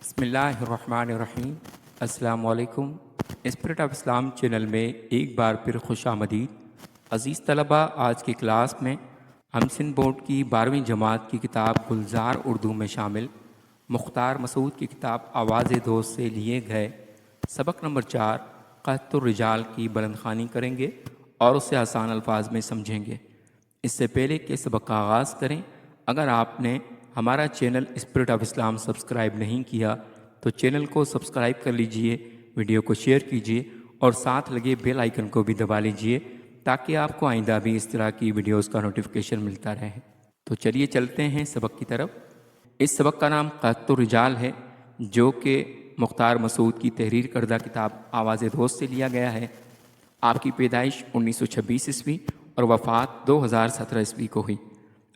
بسم اللہ الرحمن الرحیم۔ السلام علیکم۔ اسپرٹ آف اسلام چینل میں ایک بار پھر خوش آمدید۔ عزیز طلباء، آج کی کلاس میں ہم سندھ بورڈ کی 12ویں جماعت کی کتاب گلزار اردو میں شامل مختار مسعود کی کتاب آواز دوست سے لیے گئے سبق نمبر 4 قحط الرجال کی بلند خوانی کریں گے اور اسے آسان الفاظ میں سمجھیں گے۔ اس سے پہلے کہ سبق کا آغاز کریں، اگر آپ نے ہمارا channel spirit of Islam subscribe نہیں کیا تو چینل کو سبسکرائب کر لیجئے، ویڈیو کو شیئر کیجئے اور ساتھ لگے بیل آئیکن کو بھی دبا لیجئے تاکہ آپ کو آئندہ بھی اس طرح کی ویڈیوز کا نوٹیفیکیشن ملتا رہے۔ تو چلیے چلتے ہیں سبق کی طرف۔ اس سبق کا نام قحط الرجال ہے، جو کہ مختار مسعود کی تحریر کردہ کتاب آواز دوست سے لیا گیا ہے۔ آپ کی پیدائش 1926 عیسوی اور وفات 2017 عیسوی کو ہوئی۔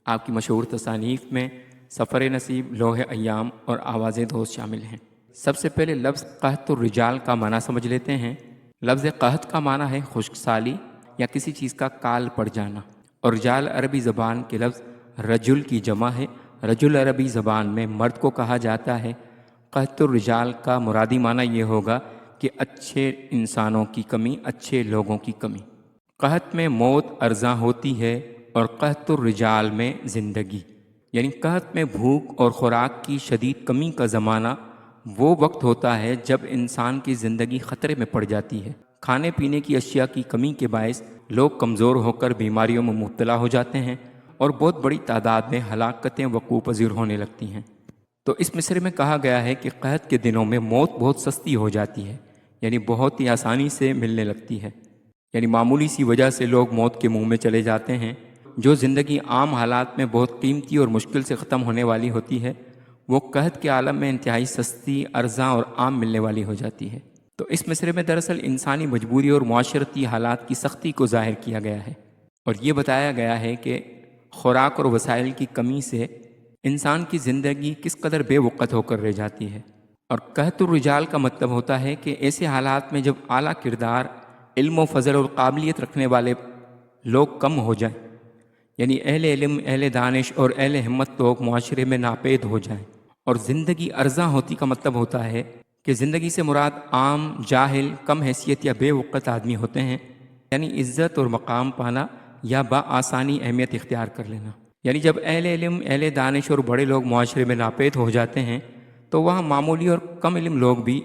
آپ کی مشہور تصانیف میں سفر نصیب، لوح ایام اور آواز دوست شامل ہیں۔ سب سے پہلے لفظ قحط الرجال کا معنی سمجھ لیتے ہیں۔ لفظ قحط کا معنی ہے خشک سالی یا کسی چیز کا کال پڑ جانا، اور رجال عربی زبان کے لفظ رجل کی جمع ہے۔ رجل عربی زبان میں مرد کو کہا جاتا ہے۔ قحط الرجال کا مرادی معنی یہ ہوگا کہ اچھے انسانوں کی کمی، اچھے لوگوں کی کمی۔ قحط میں موت ارزاں ہوتی ہے اور قحط الرجال میں زندگی، یعنی قحط میں بھوک اور خوراک کی شدید کمی کا زمانہ وہ وقت ہوتا ہے جب انسان کی زندگی خطرے میں پڑ جاتی ہے۔ کھانے پینے کی اشیاء کی کمی کے باعث لوگ کمزور ہو کر بیماریوں میں مبتلا ہو جاتے ہیں اور بہت بڑی تعداد میں ہلاکتیں وقوع پذیر ہونے لگتی ہیں۔ تو اس مصرعے میں کہا گیا ہے کہ قحط کے دنوں میں موت بہت سستی ہو جاتی ہے، یعنی بہت ہی آسانی سے ملنے لگتی ہے، یعنی معمولی سی وجہ سے لوگ موت کے منہ میں چلے جاتے ہیں۔ جو زندگی عام حالات میں بہت قیمتی اور مشکل سے ختم ہونے والی ہوتی ہے، وہ قحط کے عالم میں انتہائی سستی، ارزاں اور عام ملنے والی ہو جاتی ہے۔ تو اس مصرعے میں دراصل انسانی مجبوری اور معاشرتی حالات کی سختی کو ظاہر کیا گیا ہے، اور یہ بتایا گیا ہے کہ خوراک اور وسائل کی کمی سے انسان کی زندگی کس قدر بے وقت ہو کر رہ جاتی ہے۔ اور قحط الرجال کا مطلب ہوتا ہے کہ ایسے حالات میں جب اعلیٰ کردار، علم و فضل اور قابلیت رکھنے والے لوگ کم ہو جائیں، یعنی اہل علم، اہل دانش اور اہل ہمت لوگ معاشرے میں ناپید ہو جائیں۔ اور زندگی ارزاں ہوتی کا مطلب ہوتا ہے کہ زندگی سے مراد عام، جاہل، کم حیثیت یا بے وقت آدمی ہوتے ہیں، یعنی عزت اور مقام پانا یا بآسانی اہمیت اختیار کر لینا۔ یعنی جب اہل علم، اہل دانش اور بڑے لوگ معاشرے میں ناپید ہو جاتے ہیں تو وہاں معمولی اور کم علم لوگ بھی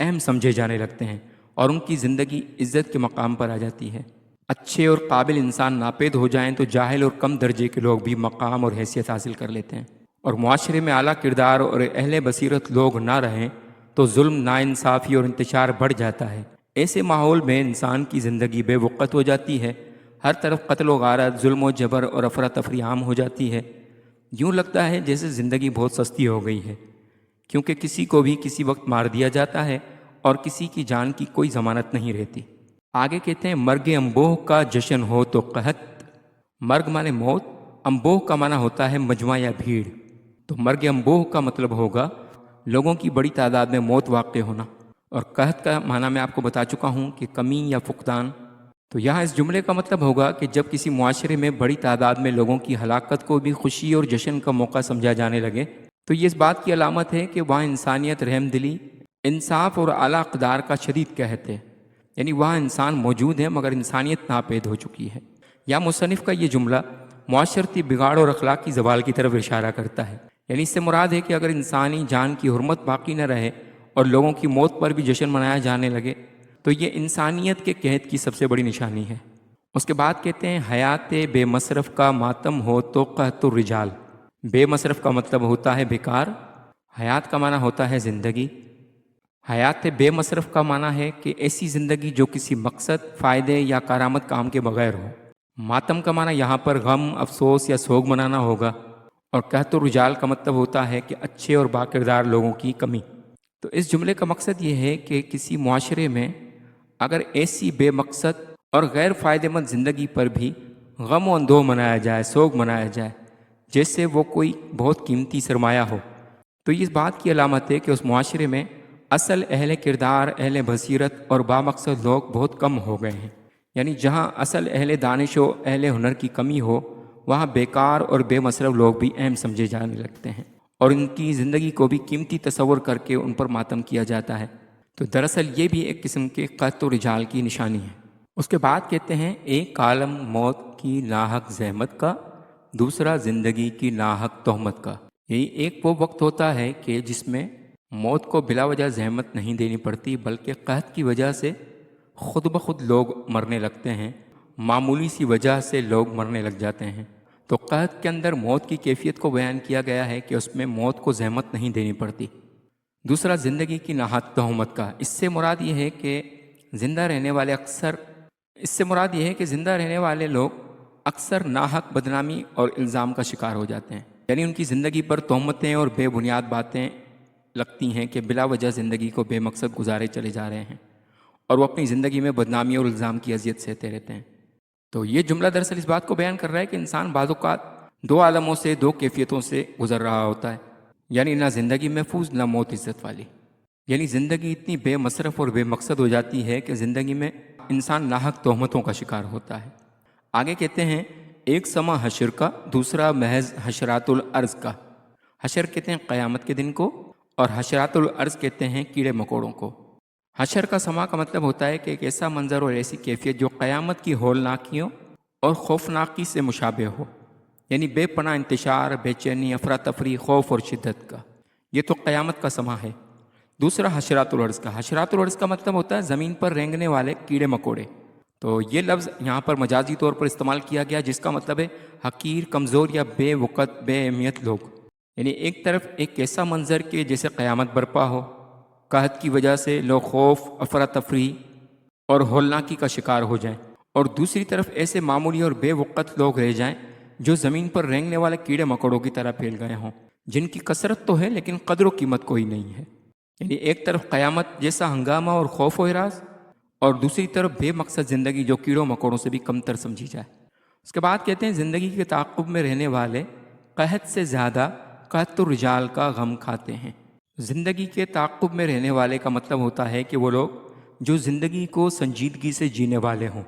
اہم سمجھے جانے لگتے ہیں اور ان کی زندگی عزت کے مقام پر آ جاتی ہے۔ اچھے اور قابل انسان ناپید ہو جائیں تو جاہل اور کم درجے کے لوگ بھی مقام اور حیثیت حاصل کر لیتے ہیں، اور معاشرے میں اعلیٰ کردار اور اہل بصیرت لوگ نہ رہیں تو ظلم، ناانصافی اور انتشار بڑھ جاتا ہے۔ ایسے ماحول میں انسان کی زندگی بے وقت ہو جاتی ہے، ہر طرف قتل و غارت، ظلم و جبر اور افراتفری عام ہو جاتی ہے۔ یوں لگتا ہے جیسے زندگی بہت سستی ہو گئی ہے، کیونکہ کسی کو بھی کسی وقت مار دیا جاتا ہے اور کسی کی جان کی کوئی ضمانت نہیں رہتی۔ آگے کہتے ہیں مرگ انبوہ کا جشن ہو تو قحط۔ مرگ مانے موت، انبوہ کا معنی ہوتا ہے مجمع یا بھیڑ۔ تو مرگ انبوہ کا مطلب ہوگا لوگوں کی بڑی تعداد میں موت واقع ہونا، اور قحط کا معنی میں آپ کو بتا چکا ہوں کہ کمی یا فقدان۔ تو یہاں اس جملے کا مطلب ہوگا کہ جب کسی معاشرے میں بڑی تعداد میں لوگوں کی ہلاکت کو بھی خوشی اور جشن کا موقع سمجھا جانے لگے تو یہ اس بات کی علامت ہے کہ وہاں انسانیت، رحم دلی، انصاف اور اعلیٰ اقدار کا شدید قحط ہے، یعنی وہاں انسان موجود ہے مگر انسانیت ناپید ہو چکی ہے۔ یا مصنف کا یہ جملہ معاشرتی بگاڑ اور اخلاقی زوال کی طرف اشارہ کرتا ہے، یعنی اس سے مراد ہے کہ اگر انسانی جان کی حرمت باقی نہ رہے اور لوگوں کی موت پر بھی جشن منایا جانے لگے تو یہ انسانیت کے قحط کی سب سے بڑی نشانی ہے۔ اس کے بعد کہتے ہیں حیات بے مصرف کا ماتم ہو تو قحط الرجال۔ بے مصرف کا مطلب ہوتا ہے بیکار، حیات کا معنی ہوتا ہے زندگی۔ حیات بے مصرف کا معنی ہے کہ ایسی زندگی جو کسی مقصد، فائدے یا کارآمد کام کے بغیر ہو۔ ماتم کا معنی یہاں پر غم، افسوس یا سوگ منانا ہوگا، اور قحط الرجال کا مطلب ہوتا ہے کہ اچھے اور باکردار لوگوں کی کمی۔ تو اس جملے کا مقصد یہ ہے کہ کسی معاشرے میں اگر ایسی بے مقصد اور غیر فائدہ مند زندگی پر بھی غم و اندوہ منایا جائے، سوگ منایا جائے، جیسے وہ کوئی بہت قیمتی سرمایہ ہو، تو یہ اس بات کی علامت ہے کہ اس معاشرے میں اصل اہل کردار، اہل بصیرت اور بامقصد لوگ بہت کم ہو گئے ہیں۔ یعنی جہاں اصل اہل دانش و اہل ہنر کی کمی ہو وہاں بیکار اور بے مصرف لوگ بھی اہم سمجھے جانے لگتے ہیں۔ اور ان کی زندگی کو بھی قیمتی تصور کر کے ان پر ماتم کیا جاتا ہے۔ تو دراصل یہ بھی ایک قسم کے قحط و رجال کی نشانی ہے۔ اس کے بعد کہتے ہیں ایک عالم موت کی لاحق زحمت کا، دوسرا زندگی کی لاحق تہمت کا۔ یہی ایک وہ وقت ہوتا ہے کہ جس میں موت کو بلا وجہ زحمت نہیں دینی پڑتی، بلکہ قحط کی وجہ سے خود بخود لوگ مرنے لگتے ہیں، معمولی سی وجہ سے لوگ مرنے لگ جاتے ہیں۔ تو قحط کے اندر موت کی کیفیت کو بیان کیا گیا ہے کہ اس میں موت کو زحمت نہیں دینی پڑتی۔ دوسرا زندگی کی لاحق تہمت کا، اس سے مراد یہ ہے کہ زندہ رہنے والے لوگ اکثر ناحق بدنامی اور الزام کا شکار ہو جاتے ہیں، یعنی ان کی زندگی پر تہمتیں اور بے بنیاد باتیں لگتی ہیں کہ بلا وجہ زندگی کو بے مقصد گزارے چلے جا رہے ہیں اور وہ اپنی زندگی میں بدنامی اور الزام کی اذیت سہتے رہتے ہیں۔ تو یہ جملہ دراصل اس بات کو بیان کر رہا ہے کہ انسان بعض اوقات دو عالموں سے، دو کیفیتوں سے گزر رہا ہوتا ہے، یعنی نہ زندگی محفوظ نہ موت عزت والی۔ یعنی زندگی اتنی بے مصرف اور بے مقصد ہو جاتی ہے کہ زندگی میں انسان ناحق تہمتوں کا شکار ہوتا ہے۔ آگے کہتے ہیں ایک سما حشر کا، دوسرا محض حشرات الارض کا۔ حشر کہتے ہیں قیامت کے دن کو، اور حشرات الارض کہتے ہیں کیڑے مکوڑوں کو۔ حشر کا سما کا مطلب ہوتا ہے کہ ایک ایسا منظر اور ایسی کیفیت جو قیامت کی ہولناکیوں اور خوفناکی سے مشابہ ہو، یعنی بے پناہ انتشار، بے چینی، افراتفری، خوف اور شدت کا، یہ تو قیامت کا سما ہے۔ دوسرا حشرات الارض کا۔ حشرات الارض کا مطلب ہوتا ہے زمین پر رینگنے والے کیڑے مکوڑے۔ تو یہ لفظ یہاں پر مجازی طور پر استعمال کیا گیا، جس کا مطلب ہے حقیر، کمزور یا بے وقت، بے اہمیت لوگ۔ یعنی ایک طرف ایک ایسا منظر کہ جیسے قیامت برپا ہو، قحط کی وجہ سے لوگ خوف، افراتفری اور ہولناکی کا شکار ہو جائیں، اور دوسری طرف ایسے معمولی اور بے وقت لوگ رہ جائیں جو زمین پر رینگنے والے کیڑے مکوڑوں کی طرح پھیل گئے ہوں، جن کی کثرت تو ہے لیکن قدر و قیمت کوئی نہیں ہے۔ یعنی ایک طرف قیامت جیسا ہنگامہ اور خوف و ہراس، اور دوسری طرف بے مقصد زندگی جو کیڑوں مکوڑوں سے بھی کمتر سمجھی جائے۔ اس کے بعد کہتے ہیں زندگی کے تعاقب میں رہنے والے قحط سے زیادہ قحط الرجال کا غم کھاتے ہیں۔ زندگی کے تعاقب میں رہنے والے کا مطلب ہوتا ہے کہ وہ لوگ جو زندگی کو سنجیدگی سے جینے والے ہوں،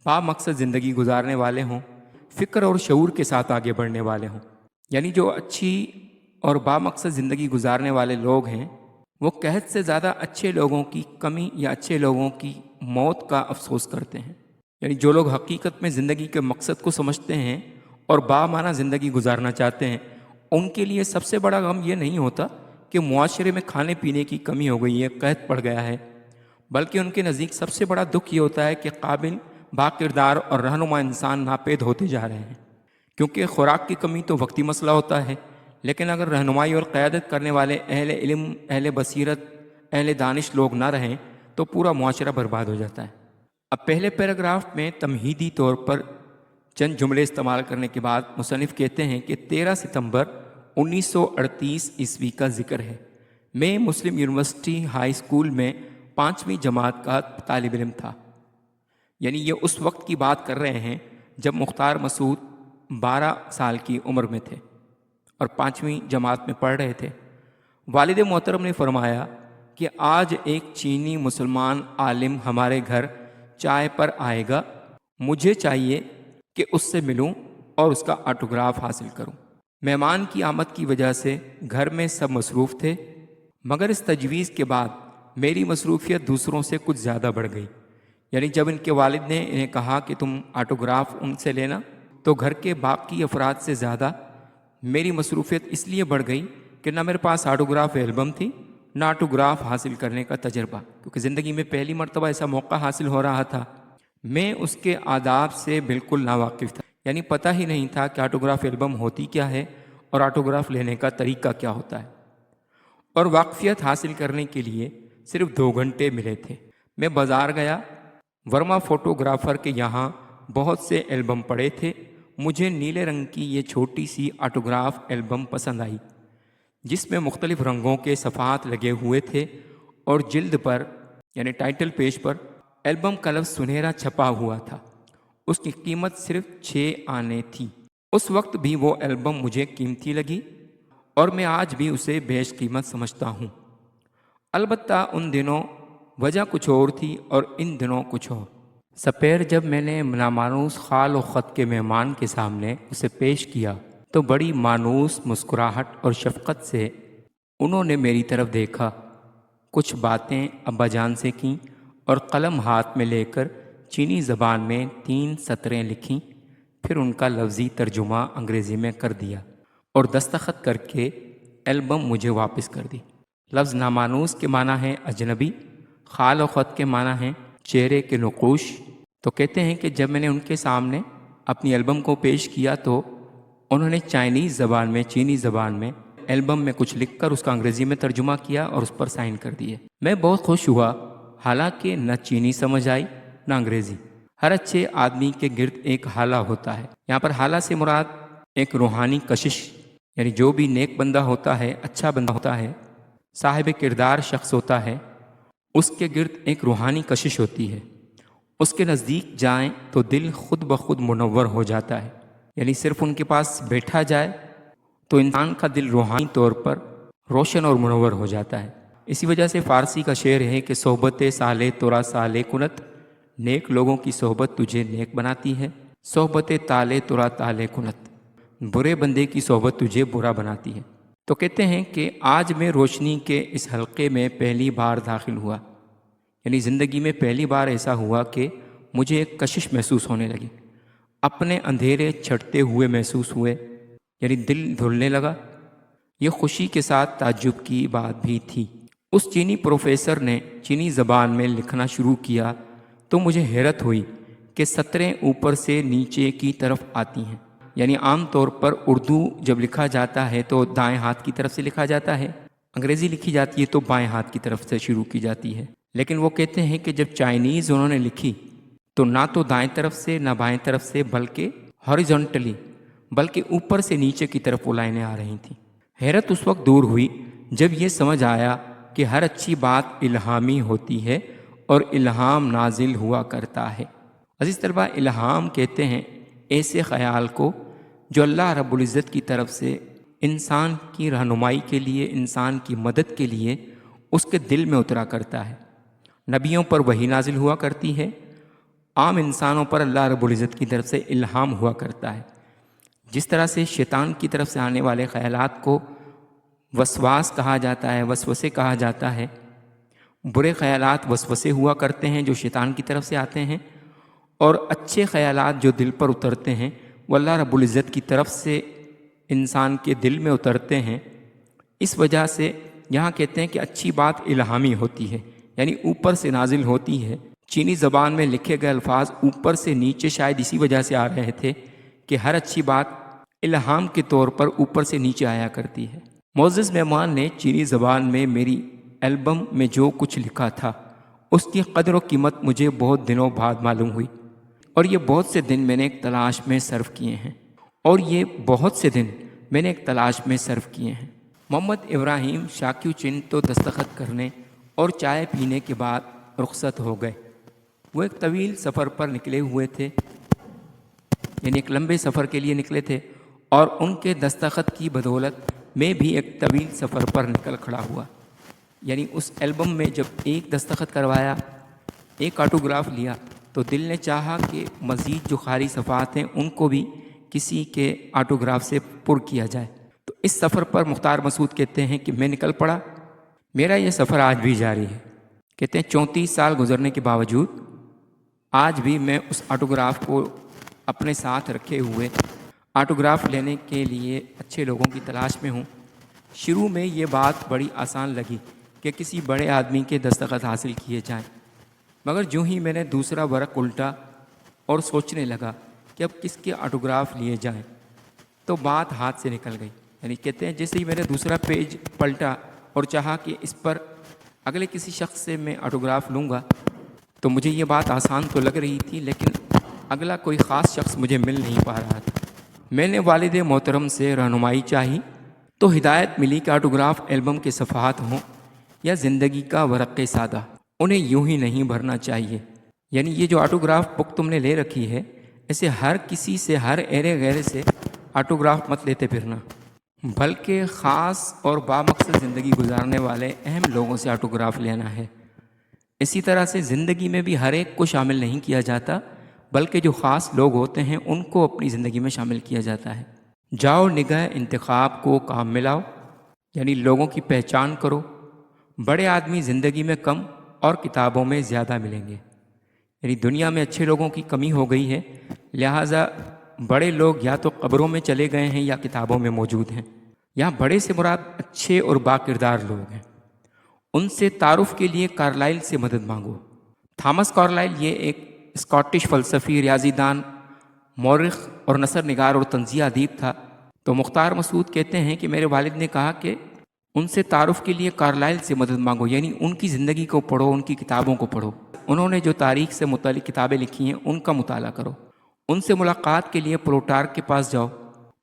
با مقصد زندگی گزارنے والے ہوں، فکر اور شعور کے ساتھ آگے بڑھنے والے ہوں۔ یعنی جو اچھی اور با مقصد زندگی گزارنے والے لوگ ہیں، وہ قحط سے زیادہ اچھے لوگوں کی کمی یا اچھے لوگوں کی موت کا افسوس کرتے ہیں۔ یعنی جو لوگ حقیقت میں زندگی کے مقصد کو سمجھتے ہیں اور بامعنی زندگی گزارنا چاہتے ہیں، ان کے لیے سب سے بڑا غم یہ نہیں ہوتا کہ معاشرے میں کھانے پینے کی کمی ہو گئی ہے، قحط پڑ گیا ہے، بلکہ ان کے نزدیک سب سے بڑا دکھ یہ ہوتا ہے کہ قابل، باکردار اور رہنما انسان ناپید ہوتے جا رہے ہیں۔ کیونکہ خوراک کی کمی تو وقتی مسئلہ ہوتا ہے، لیکن اگر رہنمائی اور قیادت کرنے والے اہل علم، اہل بصیرت، اہل دانش لوگ نہ رہیں تو پورا معاشرہ برباد ہو جاتا ہے۔ اب پہلے پیراگراف میں تمہیدی طور پر چند جملے استعمال کرنے کے بعد مصنف کہتے ہیں کہ 13 ستمبر 1938 عیسوی کا ذکر ہے۔ میں مسلم یونیورسٹی ہائی اسکول میں 5ویں جماعت کا طالب علم تھا۔ یعنی یہ اس وقت کی بات کر رہے ہیں جب مختار مسعود 12 سال کی عمر میں تھے اور 5ویں جماعت میں پڑھ رہے تھے۔ والد محترم نے فرمایا کہ آج ایک چینی مسلمان عالم ہمارے گھر چائے پر آئے گا، مجھے چاہیے کہ اس سے ملوں اور اس کا آٹوگراف حاصل کروں۔ مہمان کی آمد کی وجہ سے گھر میں سب مصروف تھے، مگر اس تجویز کے بعد میری مصروفیت دوسروں سے کچھ زیادہ بڑھ گئی۔ یعنی جب ان کے والد نے انہیں کہا کہ تم آٹوگراف ان سے لینا، تو گھر کے باقی افراد سے زیادہ میری مصروفیت اس لیے بڑھ گئی کہ نہ میرے پاس آٹوگراف البم تھی، نہ آٹوگراف حاصل کرنے کا تجربہ، کیونکہ زندگی میں پہلی مرتبہ ایسا موقع حاصل ہو رہا تھا۔ میں اس کے آداب سے بالکل ناواقف تھا، یعنی پتہ ہی نہیں تھا کہ آٹوگراف البم ہوتی کیا ہے اور آٹوگراف لینے کا طریقہ کیا ہوتا ہے، اور واقفیت حاصل کرنے کے لیے صرف 2 گھنٹے ملے تھے۔ میں بازار گیا، ورما فوٹوگرافر کے یہاں بہت سے البم پڑے تھے۔ مجھے نیلے رنگ کی یہ چھوٹی سی آٹوگراف البم پسند آئی، جس میں مختلف رنگوں کے صفحات لگے ہوئے تھے، اور جلد پر یعنی ٹائٹل پیج پر البم کا لفظ سنہرا چھپا ہوا تھا۔ اس کی قیمت صرف 6 آنے تھی۔ اس وقت بھی وہ البم مجھے قیمتی لگی اور میں آج بھی اسے بیش قیمت سمجھتا ہوں۔ البتہ ان دنوں وجہ کچھ اور تھی اور ان دنوں کچھ اور۔ سپیر جب میں نے نامانوس خال و خط کے مہمان کے سامنے اسے پیش کیا تو بڑی مانوس مسکراہٹ اور شفقت سے انہوں نے میری طرف دیکھا، کچھ باتیں ابا جان سے کیں اور قلم ہاتھ میں لے کر چینی زبان میں 3 سطریں لکھیں، پھر ان کا لفظی ترجمہ انگریزی میں کر دیا اور دستخط کر کے البم مجھے واپس کر دی۔ لفظ نامانوس کے معنی ہے اجنبی، خال و خط کے معنی ہیں چہرے کے نقوش۔ تو کہتے ہیں کہ جب میں نے ان کے سامنے اپنی البم کو پیش کیا تو انہوں نے چائنیز زبان میں، چینی زبان میں البم میں کچھ لکھ کر اس کا انگریزی میں ترجمہ کیا اور اس پر سائن کر دیے۔ میں بہت خوش ہوا، حالانکہ نہ چینی سمجھ آئی نہ انگریزی۔ ہر اچھے آدمی کے گرد ایک حالہ ہوتا ہے۔ یہاں پر حالہ سے مراد ایک روحانی کشش، یعنی جو بھی نیک بندہ ہوتا ہے، اچھا بندہ ہوتا ہے، صاحب کردار شخص ہوتا ہے، اس کے گرد ایک روحانی کشش ہوتی ہے۔ اس کے نزدیک جائیں تو دل خود بخود منور ہو جاتا ہے، یعنی صرف ان کے پاس بیٹھا جائے تو انسان کا دل روحانی طور پر روشن اور منور ہو جاتا ہے۔ اسی وجہ سے فارسی کا شعر ہے کہ صحبت صالح تورا صالح کنت، نیک لوگوں کی صحبت تجھے نیک بناتی ہے، صحبت طالع تورا طالع کنت، برے بندے کی صحبت تجھے برا بناتی ہے۔ تو کہتے ہیں کہ آج میں روشنی کے اس حلقے میں پہلی بار داخل ہوا، یعنی زندگی میں پہلی بار ایسا ہوا کہ مجھے ایک کشش محسوس ہونے لگی، اپنے اندھیرے چھٹتے ہوئے محسوس ہوئے، یعنی دل دھلنے لگا۔ یہ خوشی کے ساتھ تعجب کی بات بھی تھی۔ اس چینی پروفیسر نے چینی زبان میں لکھنا شروع کیا تو مجھے حیرت ہوئی کہ سطریں اوپر سے نیچے کی طرف آتی ہیں، یعنی عام طور پر اردو جب لکھا جاتا ہے تو دائیں ہاتھ کی طرف سے لکھا جاتا ہے، انگریزی لکھی جاتی ہے تو بائیں ہاتھ کی طرف سے شروع کی جاتی ہے۔ لیکن وہ کہتے ہیں کہ جب چائنیز انہوں نے لکھی تو نہ تو دائیں طرف سے نہ بائیں طرف سے، بلکہ ہاریزونٹلی، بلکہ اوپر سے نیچے کی طرف وہ لائنیں آ رہی تھیں۔ حیرت اس وقت دور ہوئی جب یہ سمجھ آیا کہ ہر اچھی بات الہامی ہوتی ہے اور الہام نازل ہوا کرتا ہے۔ عزیز طلبہ، الہام کہتے ہیں ایسے خیال کو جو اللہ رب العزت کی طرف سے انسان کی رہنمائی کے لیے، انسان کی مدد کے لیے اس کے دل میں اترا کرتا ہے۔ نبیوں پر وحی نازل ہوا کرتی ہے، عام انسانوں پر اللہ رب العزت کی طرف سے الہام ہوا کرتا ہے۔ جس طرح سے شیطان کی طرف سے آنے والے خیالات کو وسواس کہا جاتا ہے، وسوسے کہا جاتا ہے، برے خیالات وسوسے ہوا کرتے ہیں جو شیطان کی طرف سے آتے ہیں، اور اچھے خیالات جو دل پر اترتے ہیں وہ اللہ رب العزت کی طرف سے انسان کے دل میں اترتے ہیں۔ اس وجہ سے یہاں کہتے ہیں کہ اچھی بات الہامی ہوتی ہے، یعنی اوپر سے نازل ہوتی ہے۔ چینی زبان میں لکھے گئے الفاظ اوپر سے نیچے شاید اسی وجہ سے آ رہے تھے کہ ہر اچھی بات الہام کے طور پر اوپر سے نیچے آیا کرتی ہے۔ معزز مہمان نے چینی زبان میں میری البم میں جو کچھ لکھا تھا اس کی قدر و قیمت مجھے بہت دنوں بعد معلوم ہوئی، اور یہ بہت سے دن میں نے ایک تلاش میں صرف کیے ہیں، محمد ابراہیم شاکیو چن تو دستخط کرنے اور چائے پینے کے بعد رخصت ہو گئے۔ وہ ایک طویل سفر پر نکلے ہوئے تھے، یعنی ایک لمبے سفر کے لیے نکلے تھے، اور ان کے دستخط کی بدولت میں بھی ایک طویل سفر پر نکل کھڑا ہوا۔ یعنی اس البم میں جب ایک دستخط کروایا، ایک آٹوگراف لیا، تو دل نے چاہا کہ مزید جو خالی صفحات ہیں ان کو بھی کسی کے آٹوگراف سے پر کیا جائے۔ تو اس سفر پر مختار مسعود کہتے ہیں کہ میں نکل پڑا، میرا یہ سفر آج بھی جاری ہے۔ کہتے ہیں 34 سال گزرنے کے باوجود آج بھی میں اس آٹوگراف کو اپنے ساتھ رکھے ہوئے آٹوگراف لینے کے لیے اچھے لوگوں کی تلاش میں ہوں۔ شروع میں یہ بات بڑی آسان لگی کہ کسی بڑے آدمی کے دستخط حاصل کیے جائیں، مگر جو ہی میں نے دوسرا ورق الٹا اور سوچنے لگا کہ اب کس کے آٹوگراف لیے جائیں تو بات ہاتھ سے نکل گئی۔ یعنی کہتے ہیں جیسے ہی میں نے دوسرا پیج پلٹا اور چاہا کہ اس پر اگلے کسی شخص سے میں آٹوگراف لوں گا، تو مجھے یہ بات آسان تو لگ رہی تھی لیکن اگلا کوئی خاص شخص مجھے مل نہیں پا رہا تھا۔ میں نے والد محترم سے رہنمائی چاہی تو ہدایت ملی کہ آٹوگراف البم کے صفحات ہوں یا زندگی کا ورق سادہ، انہیں یوں ہی نہیں بھرنا چاہیے۔ یعنی یہ جو آٹوگراف بک تم نے لے رکھی ہے، اسے ہر کسی سے، ہر ایرے غیرے سے آٹوگراف مت لیتے پھرنا، بلکہ خاص اور بامقصد زندگی گزارنے والے اہم لوگوں سے آٹوگراف لینا ہے۔ اسی طرح سے زندگی میں بھی ہر ایک کو شامل نہیں کیا جاتا، بلکہ جو خاص لوگ ہوتے ہیں ان کو اپنی زندگی میں شامل کیا جاتا ہے۔ جاؤ نگہ انتخاب کو کام میں لاؤ، یعنی لوگوں کی پہچان کرو۔ بڑے آدمی زندگی میں کم اور کتابوں میں زیادہ ملیں گے، یعنی دنیا میں اچھے لوگوں کی کمی ہو گئی ہے، لہٰذا بڑے لوگ یا تو قبروں میں چلے گئے ہیں یا کتابوں میں موجود ہیں۔ یہاں بڑے سے مراد اچھے اور باکردار لوگ ہیں۔ ان سے تعارف کے لیے کارلائل سے مدد مانگو۔ تھامس کارلائل یہ ایک اسکاٹش فلسفی، ریاضی دان، مورخ اور نثر نگار اور طنزیہ ادیب تھا۔ تو مختار مسعود کہتے ہیں کہ میرے والد نے کہا کہ ان سے تعارف کے لیے کارلائل سے مدد مانگو، یعنی ان کی زندگی کو پڑھو، ان کی کتابوں کو پڑھو، انہوں نے جو تاریخ سے متعلق کتابیں لکھی ہیں ان کا مطالعہ کرو۔ ان سے ملاقات کے لیے پلوٹارک کے پاس جاؤ۔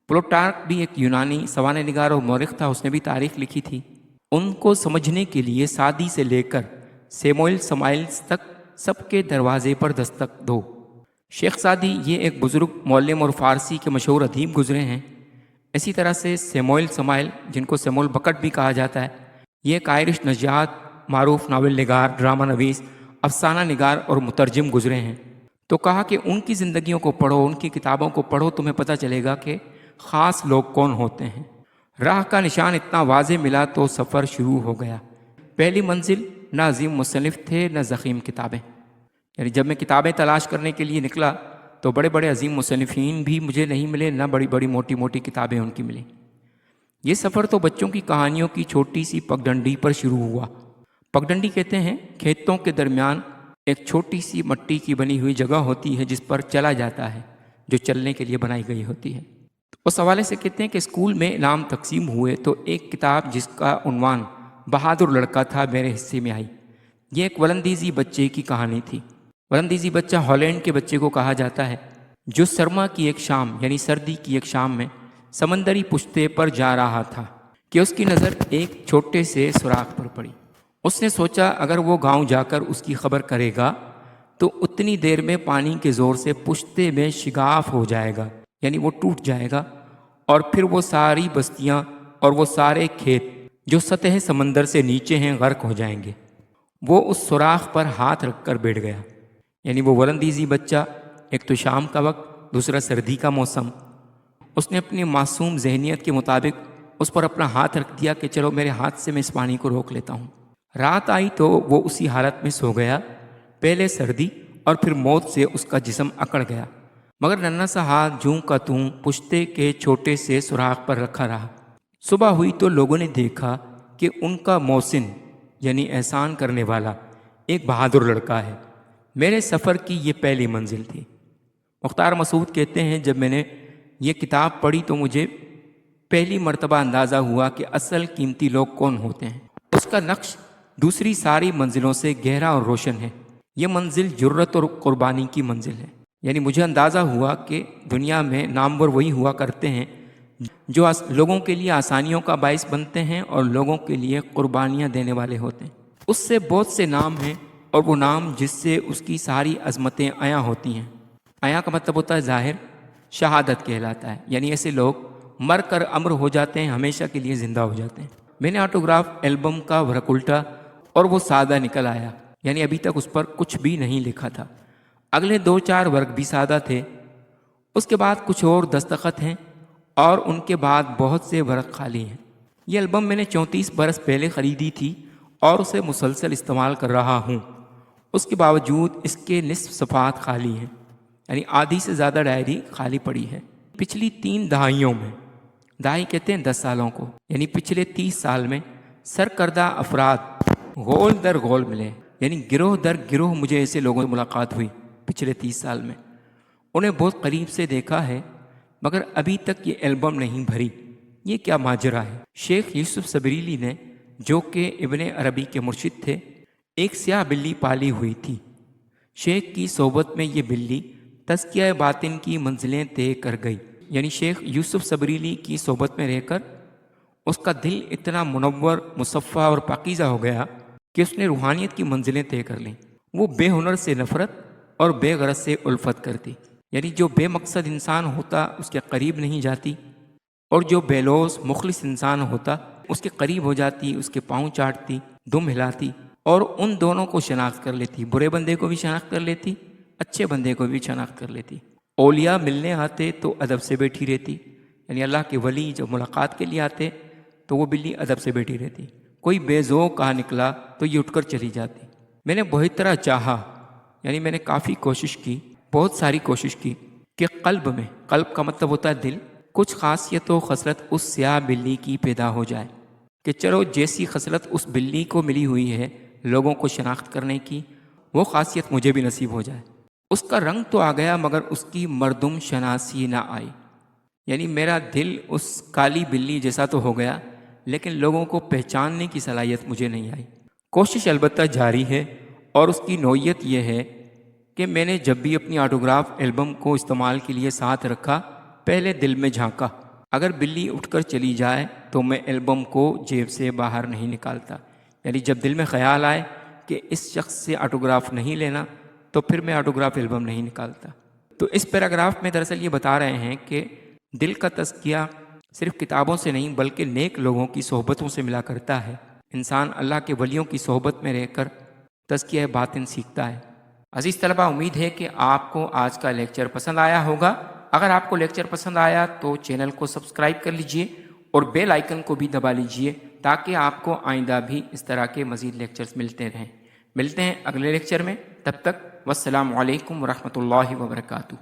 پلوٹارک بھی ایک یونانی سوانح نگار اور مورخ تھا، اس نے بھی تاریخ لکھی تھی۔ ان کو سمجھنے کے لیے سادی سے لے کر سیموئل سمائلز تک سب کے دروازے پر دستک دو۔ شیخ سعدی یہ ایک بزرگ معلم اور فارسی کے مشہور ادیب گزرے ہیں۔ اسی طرح سے سیموئل سمائل، جن کو سیموئل بکٹ بھی کہا جاتا ہے، یہ ایک آئرش نژاد معروف ناول نگار، ڈرامہ نویس، افسانہ نگار اور مترجم گزرے ہیں۔ تو کہا کہ ان کی زندگیوں کو پڑھو، ان کی کتابوں کو پڑھو، تمہیں پتہ چلے گا کہ خاص لوگ کون ہوتے ہیں۔ راہ کا نشان اتنا واضح ملا تو سفر شروع ہو گیا۔ پہلی منزل نہ عظیم مصنف تھے نہ ضخیم کتابیں، یعنی جب میں کتابیں تلاش کرنے کے لیے نکلا تو بڑے بڑے عظیم مصنفین بھی مجھے نہیں ملے، نہ بڑی بڑی موٹی موٹی کتابیں ان کی ملیں۔ یہ سفر تو بچوں کی کہانیوں کی چھوٹی سی پگڈنڈی پر شروع ہوا۔ پگڈنڈی کہتے ہیں کھیتوں کے درمیان ایک چھوٹی سی مٹی کی بنی ہوئی جگہ ہوتی ہے جس پر چلا جاتا ہے، جو چلنے کے لیے بنائی گئی ہوتی ہے۔ اس حوالے سے کہتے ہیں کہ اسکول میں انعام تقسیم ہوئے تو ایک کتاب جس کا عنوان بہادر لڑکا تھا میرے حصے میں آئی۔ یہ ایک ولندیزی بچے کی کہانی تھی۔ ولندیزی بچہ ہالینڈ کے بچے کو کہا جاتا ہے جو سرما کی ایک شام، یعنی سردی کی ایک شام میں سمندری پشتے پر جا رہا تھا کہ اس کی نظر ایک چھوٹے سے سوراخ پر پڑی۔ اس نے سوچا اگر وہ گاؤں جا کر اس کی خبر کرے گا تو اتنی دیر میں پانی کے زور سے پشتے میں شگاف ہو جائے گا، یعنی وہ ٹوٹ جائے گا، اور پھر وہ ساری بستیاں اور وہ سارے کھیت جو سطح سمندر سے نیچے ہیں غرق ہو جائیں گے۔ وہ اس سوراخ پر ہاتھ رکھ کر بیٹھ گیا، یعنی وہ ولندیزی بچہ، ایک تو شام کا وقت، دوسرا سردی کا موسم۔ اس نے اپنی معصوم ذہنیت کے مطابق اس پر اپنا ہاتھ رکھ دیا کہ چلو میرے ہاتھ سے میں اس پانی کو روک لیتا ہوں۔ رات آئی تو وہ اسی حالت میں سو گیا، پہلے سردی اور پھر موت سے اس کا جسم اکڑ گیا، مگر ننھا سا ہاتھ جوں کا توں پشتے کے چھوٹے سے سوراخ پر رکھا رہا۔ صبح ہوئی تو لوگوں نے دیکھا کہ ان کا محسن، یعنی احسان کرنے والا، ایک بہادر لڑکا ہے۔ میرے سفر کی یہ پہلی منزل تھی۔ مختار مسعود کہتے ہیں جب میں نے یہ کتاب پڑھی تو مجھے پہلی مرتبہ اندازہ ہوا کہ اصل قیمتی لوگ کون ہوتے ہیں۔ اس کا نقش دوسری ساری منزلوں سے گہرا اور روشن ہے۔ یہ منزل جرت اور قربانی کی منزل ہے، یعنی مجھے اندازہ ہوا کہ دنیا میں نامور وہی ہوا کرتے ہیں جو لوگوں کے لیے آسانیوں کا باعث بنتے ہیں اور لوگوں کے لیے قربانیاں دینے والے ہوتے ہیں۔ اس سے بہت سے نام ہیں، اور وہ نام جس سے اس کی ساری عظمتیں عیاں ہوتی ہیں۔ عیاں کا مطلب ہوتا ہے ظاہر، شہادت کہلاتا ہے، یعنی ایسے لوگ مر کر امر ہو جاتے ہیں، ہمیشہ کے لیے زندہ ہو جاتے ہیں۔ میں نے آٹوگراف البم کا ورق الٹا اور وہ سادہ نکل آیا، یعنی ابھی تک اس پر کچھ بھی نہیں لکھا تھا۔ اگلے 2-4 ورق بھی سادہ تھے، اس کے بعد کچھ اور دستخط ہیں، اور ان کے بعد بہت سے ورق خالی ہیں۔ یہ البم میں نے 34 برس پہلے خریدی تھی اور اسے مسلسل استعمال کر رہا ہوں۔ اس کے باوجود اس کے نصف صفحات خالی ہیں، یعنی آدھی سے زیادہ ڈائری خالی پڑی ہے۔ پچھلی 3 دہائیوں میں، دہائی کہتے ہیں 10 سالوں کو، یعنی پچھلے 30 سال میں سرکردہ افراد غول در غول ملے، یعنی گروہ در گروہ مجھے ایسے لوگوں سے ملاقات ہوئی پچھلے 30 سال میں۔ انہیں بہت قریب سے دیکھا ہے، مگر ابھی تک یہ البم نہیں بھری۔ یہ کیا ماجرا ہے؟ شیخ یوسف سبریلی نے، جو کہ ابن عربی کے مرشد تھے، ایک سیاہ بلی پالی ہوئی تھی۔ شیخ کی صحبت میں یہ بلی تزکیہ باطن کی منزلیں طے کر گئی، یعنی شیخ یوسف سبریلی کی صحبت میں رہ کر اس کا دل اتنا منور، مصفہ اور پاکیزہ ہو گیا کہ اس نے روحانیت کی منزلیں طے کر لیں۔ وہ بے ہنر سے نفرت اور بے غرض سے الفت کرتی، یعنی جو بے مقصد انسان ہوتا اس کے قریب نہیں جاتی، اور جو بے لوث مخلص انسان ہوتا اس کے قریب ہو جاتی، اس کے پاؤں چاٹتی، دم ہلاتی، اور ان دونوں کو شناخت کر لیتی۔ برے بندے کو بھی شناخت کر لیتی، اچھے بندے کو بھی شناخت کر لیتی۔ اولیاء ملنے آتے تو ادب سے بیٹھی رہتی، یعنی اللہ کے ولی جب ملاقات کے لیے آتے تو وہ بلی ادب سے بیٹھی رہتی، کوئی بے ذوق کہا نکلا تو یہ اٹھ کر چلی جاتی۔ میں نے بہت طرح چاہا، یعنی میں نے کافی کوشش کی، بہت ساری کوشش کی کہ قلب میں، قلب کا مطلب ہوتا ہے دل، کچھ خاصیت و خصلت اس سیاہ بلی کی پیدا ہو جائے کہ چلو جیسی خصلت اس بلی کو ملی ہوئی ہے لوگوں کو شناخت کرنے کی، وہ خاصیت مجھے بھی نصیب ہو جائے۔ اس کا رنگ تو آ گیا مگر اس کی مردم شناسی نہ آئی، یعنی میرا دل اس کالی بلی جیسا تو ہو گیا لیکن لوگوں کو پہچاننے کی صلاحیت مجھے نہیں آئی۔ کوشش البتہ جاری ہے، اور اس کی نوعیت یہ ہے کہ میں نے جب بھی اپنی آٹوگراف البم کو استعمال کے لیے ساتھ رکھا، پہلے دل میں جھانکا، اگر بلی اٹھ کر چلی جائے تو میں البم کو جیب سے باہر نہیں نکالتا، یعنی جب دل میں خیال آئے کہ اس شخص سے آٹوگراف نہیں لینا تو پھر میں آٹوگراف البم نہیں نکالتا۔ تو اس پیراگراف میں دراصل یہ بتا رہے ہیں کہ دل کا تزکیہ صرف کتابوں سے نہیں بلکہ نیک لوگوں کی صحبتوں سے ملا کرتا ہے۔ انسان اللہ کے ولیوں کی صحبت میں رہ کر تزکیہ باطن سیکھتا ہے۔ عزیز طلبہ، امید ہے کہ آپ کو آج کا لیکچر پسند آیا ہوگا۔ اگر آپ کو لیکچر پسند آیا تو چینل کو سبسکرائب کر لیجئے اور بیل آئیکن کو بھی دبا لیجئے تاکہ آپ کو آئندہ بھی اس طرح کے مزید لیکچرز ملتے رہیں۔ ملتے ہیں اگلے لیکچر میں، تب تک والسلام علیکم ورحمۃ اللہ وبرکاتہ۔